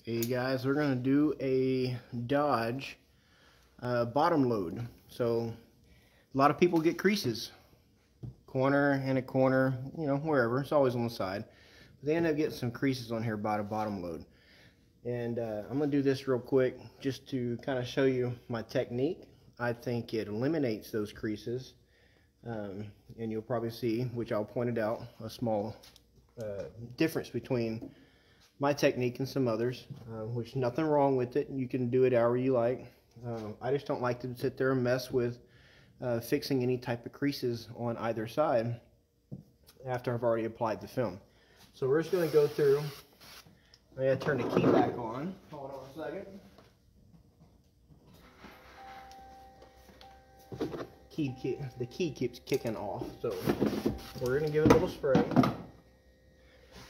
Hey guys, we're going to do a Dodge bottom load. So a lot of people get creases, corner and a corner, you know, wherever. It's always on the side. But they end up getting some creases on here by the bottom load. And I'm going to do this real quick just to kind of show you my technique. I think it eliminates those creases. And you'll probably see, which I'll point it out, a small difference between my technique and some others, which nothing wrong with it. You can do it however you like. I just don't like to sit there and mess with fixing any type of creases on either side after I've already applied the film. So we're just going to go through. I'm going to turn the key back on. Hold on a second. The key keeps kicking off, so we're going to give it a little spray.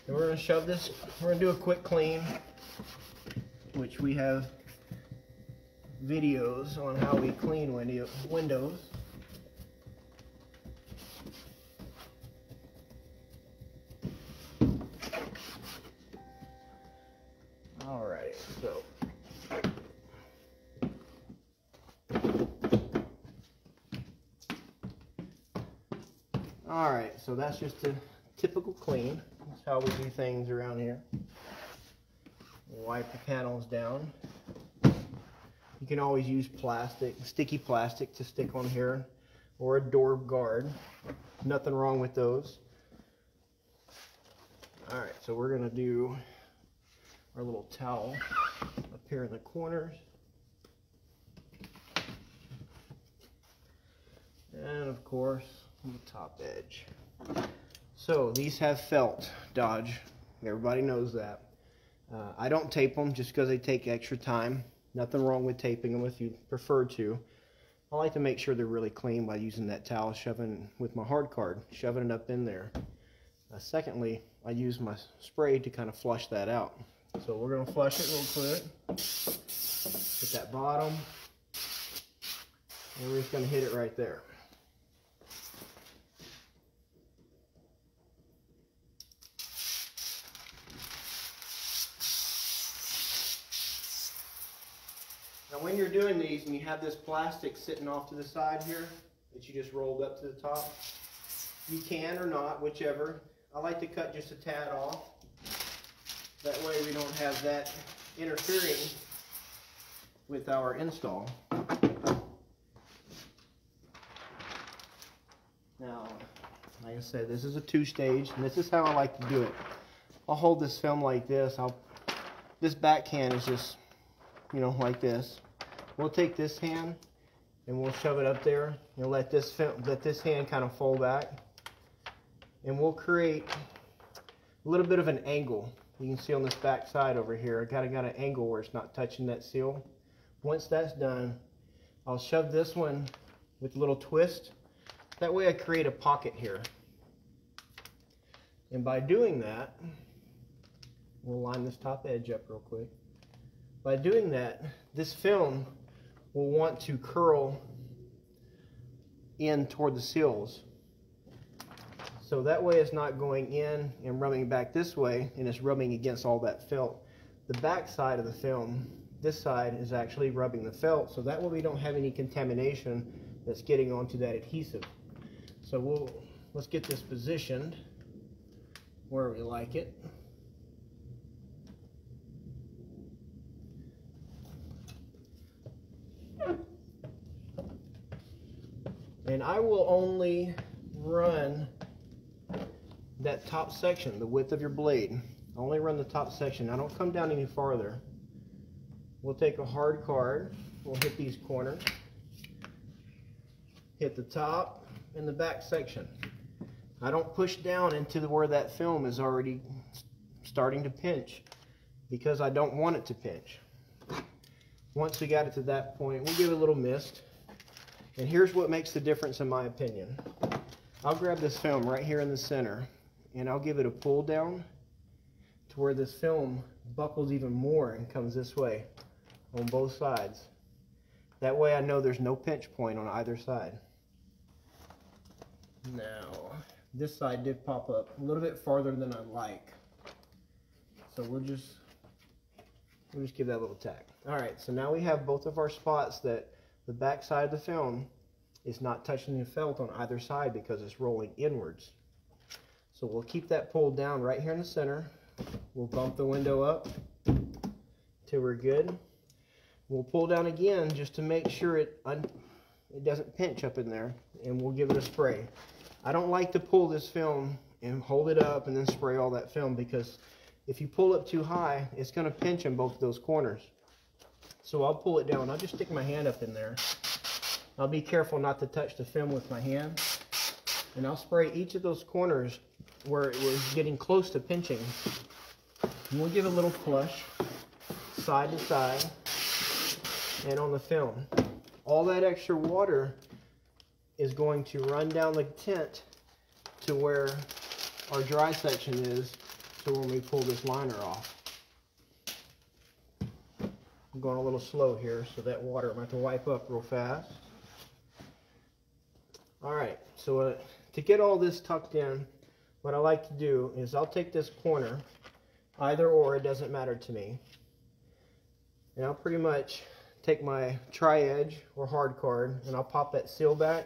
And we're going to shove this, we're going to do a quick clean, which we have videos on how we clean windows. Alright, so that's just a typical clean. That's how we do things around here. Wipe the panels down. You can always use plastic, sticky plastic to stick on here, or a door guard. Nothing wrong with those. Alright, so we're going to do our little towel up here in the corners. And of course, on the top edge. So these have felt, Dodge. Everybody knows that. I don't tape them just because they take extra time. Nothing wrong with taping them if you prefer to. I like to make sure they're really clean by using that towel, shoving with my hard card, shoving it up in there. Secondly, I use my spray to kind of flush that out. So we're going to flush it real quick. Hit that bottom. And we're just going to hit it right there. Now when you're doing these and you have this plastic sitting off to the side here that you just rolled up to the top, you can or not, whichever. I like to cut just a tad off. That way we don't have that interfering with our install. Now, like I said, this is a two-stage, and this is how I like to do it. I'll hold this film like this. This backhand is just, you know, like this. We'll take this hand and we'll shove it up there and let this hand kind of fold back, and we'll create a little bit of an angle. You can see on this back side over here, I got an angle where it's not touching that seal. Once that's done, I'll shove this one with a little twist. That way I create a pocket here. And by doing that, we'll line this top edge up real quick. By doing that, this film will want to curl in toward the seals. So that way it's not going in and rubbing back this way, and it's rubbing against all that felt. The back side of the film, this side, is actually rubbing the felt, so that way we don't have any contamination that's getting onto that adhesive. So let's get this positioned where we like it. And I will only run that top section, the width of your blade. Only run the top section. I don't come down any farther. We'll take a hard card. We'll hit these corners. Hit the top and the back section. I don't push down into where that film is already starting to pinch, because I don't want it to pinch. Once we got it to that point, we'll give it a little mist. And here's what makes the difference in my opinion. I'll grab this film right here in the center and I'll give it a pull down to where this film buckles even more and comes this way on both sides. That way I know there's no pinch point on either side. Now, this side did pop up a little bit farther than I like. So we'll just We'll just give that a little tack. Alright, so now we have both of our spots that the back side of the film is not touching the felt on either side because it's rolling inwards. So we'll keep that pulled down right here in the center. We'll bump the window up till we're good. We'll pull down again just to make sure it doesn't pinch up in there, and we'll give it a spray. I don't like to pull this film and hold it up and then spray all that film, because if you pull it too high, it's going to pinch in both of those corners. So I'll pull it down. I'll just stick my hand up in there. I'll be careful not to touch the film with my hand. And I'll spray each of those corners where it was getting close to pinching. And we'll give it a little flush, side to side, and on the film. All that extra water is going to run down the tint to where our dry section is, so when we pull this liner off. I'm going a little slow here, so that water I'm going to have to wipe up real fast. Alright, so to get all this tucked in, what I like to do is I'll take this corner, either or, it doesn't matter to me, and I'll pretty much take my tri-edge or hard card and I'll pop that seal back,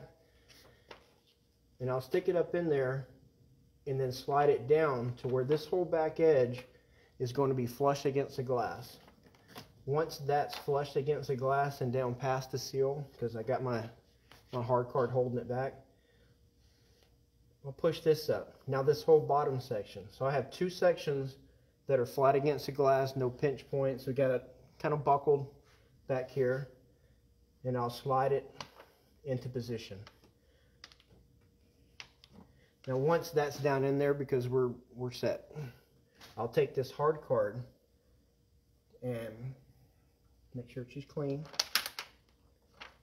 and I'll stick it up in there and then slide it down to where this whole back edge is going to be flush against the glass. Once that's flushed against the glass and down past the seal, because I got my hard card holding it back, I'll push this up. Now this whole bottom section. So I have two sections that are flat against the glass, no pinch points. We got it kind of buckled back here, and I'll slide it into position. Now once that's down in there, because we're set, I'll take this hard card and make sure she's clean.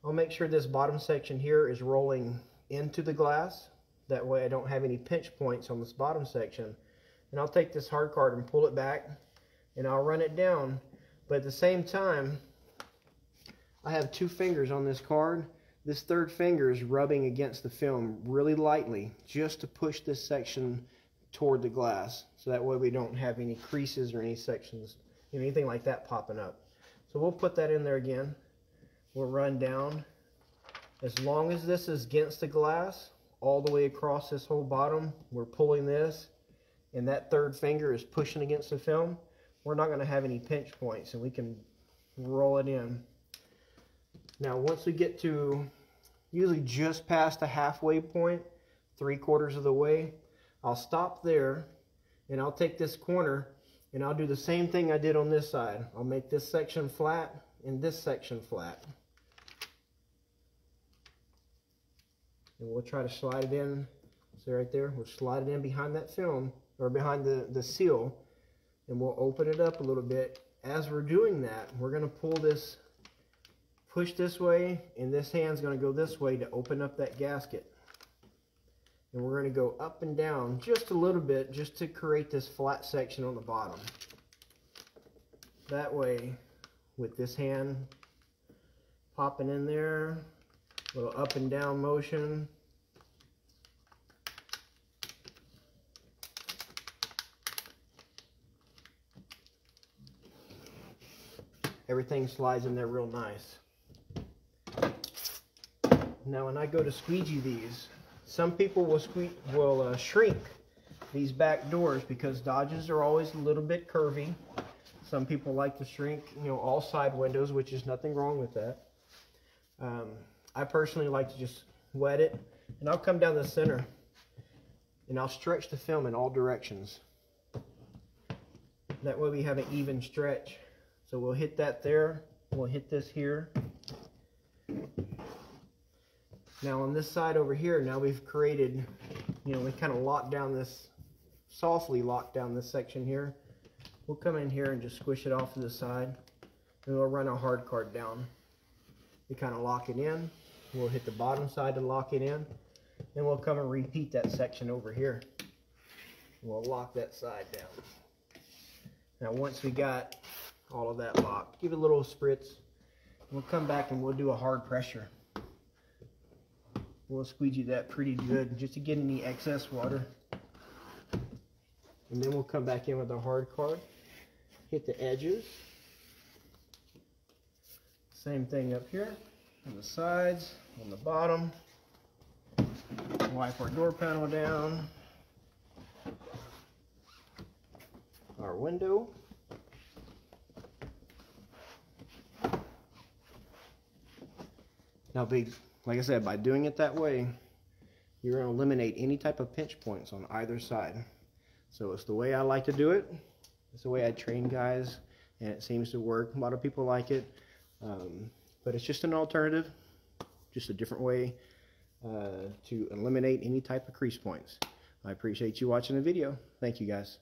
I'll make sure this bottom section here is rolling into the glass. That way I don't have any pinch points on this bottom section. And I'll take this hard card and pull it back, and I'll run it down. But at the same time, I have two fingers on this card. This third finger is rubbing against the film really lightly, just to push this section toward the glass. So that way we don't have any creases or any sections, anything like that popping up. So we'll put that in there again. We'll run down. As long as this is against the glass, all the way across this whole bottom, we're pulling this, and that third finger is pushing against the film, we're not going to have any pinch points, and we can roll it in. Now once we get to usually just past the halfway point, 3/4 of the way, I'll stop there, and I'll take this corner and I'll do the same thing I did on this side. I'll make this section flat and this section flat. And we'll try to slide it in. See right there? We'll slide it in behind that film, or behind the seal, and we'll open it up a little bit. As we're doing that, we're going to pull this, push this way, and this hand's going to go this way to open up that gasket. And we're going to go up and down just a little bit, just to create this flat section on the bottom. That way, with this hand popping in there, a little up and down motion. Everything slides in there real nice. Now when I go to squeegee these, some people will shrink these back doors because Dodges are always a little bit curvy. Some people like to shrink, all side windows, which is nothing wrong with that. I personally like to just wet it, and I'll come down the center and I'll stretch the film in all directions. That way we have an even stretch. So we'll hit that there, we'll hit this here. Now on this side over here, now we've created, we kind of locked down this, softly locked down this section here. We'll come in here and just squish it off to the side, and we'll run a hard card down. We kind of lock it in. We'll hit the bottom side to lock it in, and we'll come and repeat that section over here. We'll lock that side down. Now once we got all of that locked, give it a little spritz. We'll come back and we'll do a hard pressure. We'll squeegee that pretty good just to get any excess water. And then we'll come back in with a hard card, hit the edges, Same thing up here on the sides, on the bottom. Wipe our door panel down. Our window. Now, like I said, by doing it that way, you're going to eliminate any type of pinch points on either side. So it's the way I like to do it. It's the way I train guys, and it seems to work. A lot of people like it, but it's just an alternative, just a different way to eliminate any type of crease points. I appreciate you watching the video. Thank you, guys.